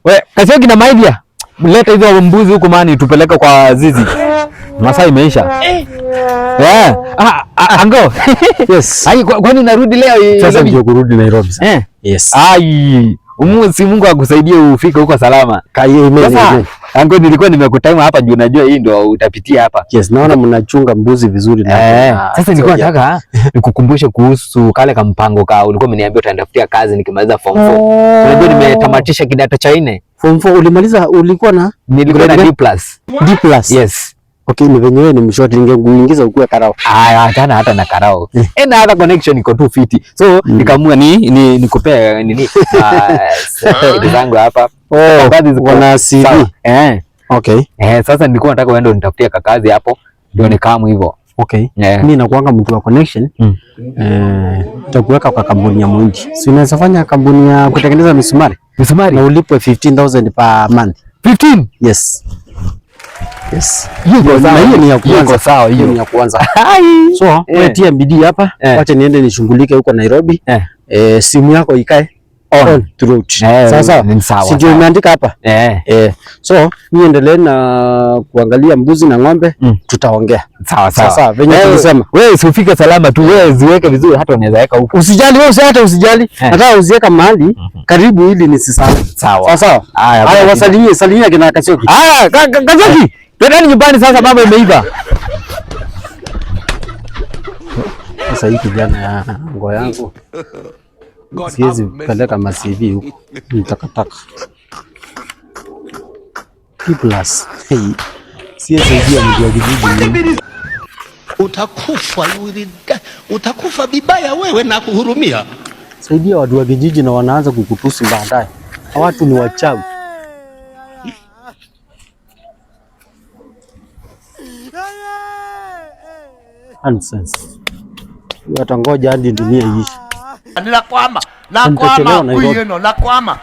We, Kasioki na Maidia. Leta hizo mbuzi huko mani tupeleke kwa zizi. Masaa imeisha. Ango. Yes. Ai kwani narudi leo? Sasa ndio kurudi Nairobi sasa. Yes. Ai, Mungu akusaidie ufike huko salama. Sasa Ango, nilikuwa nimekutama hapa juu najua hii ndio utapitia hapa. Yes, naona mnachunga mbuzi vizuri na. Sasa nilikuwa nataka nikukumbushe kuhusu kale kampango ka ulikuwa umeniambia utanitafutia kazi nikimaliza form 4. Unajua nimetamatisha kidato cha 4. Form 4 ulimaliza, ulikuwa na? Nilikuwa na D+. D+. Yes. Okay, ni venyewe ni mshoti, ningekuingiza ukue karao. Hata hata na karao. Na hata connection iko tu fiti. So nikamua nikupea nini zangu hapa. Baadhi wana CV. Okay. Sasa nilikuwa nataka uende unitafutie kazi hapo ndio nikamu hivyo. Okay. Mimi nakuanga mtu wa connection. Tutakuweka kwa kampuni ya Mwindi. Si unaweza fanya kampuni ya kutengeneza misumari? Misumari na ulipwe 15,000 per month. 15? Yes. Yes. Hiyo ni ya kwanza. Sawa, hiyo ni ya kwanza. So, wewe tia bidii hapa, acha niende nishughulike huko Nairobi. Simu yako ikae on through. Sasa si ndio umeandika hapa? So, niendelee na kuangalia mbuzi na ng'ombe, tutaongea. Sawa. Sasa venye tulisema, wewe usifike salama tu, wewe ziweke vizuri, hata unaweza weka huko. Usijali wewe, hata usijali. Nataka uziweka mahali karibu ili nisisahau. Sawa. Haya, wasalimie kina Kasioki. Kasioki. Twendeni nyumbani sasa, mambo imeiva. Sasa hii kijana ya ngo yangu siwezi peleka ma CV huko, nitakataka P+. Siwezi saidia mtu wa kijiji. Utakufa vibaya wewe na kuhurumia. Saidia watu wa kijiji na wanaanza kukutusi baadaye. Watu ni wachawi. Nonsense. Watangoja hadi dunia iishe. Nakwama. Huyu nakwama.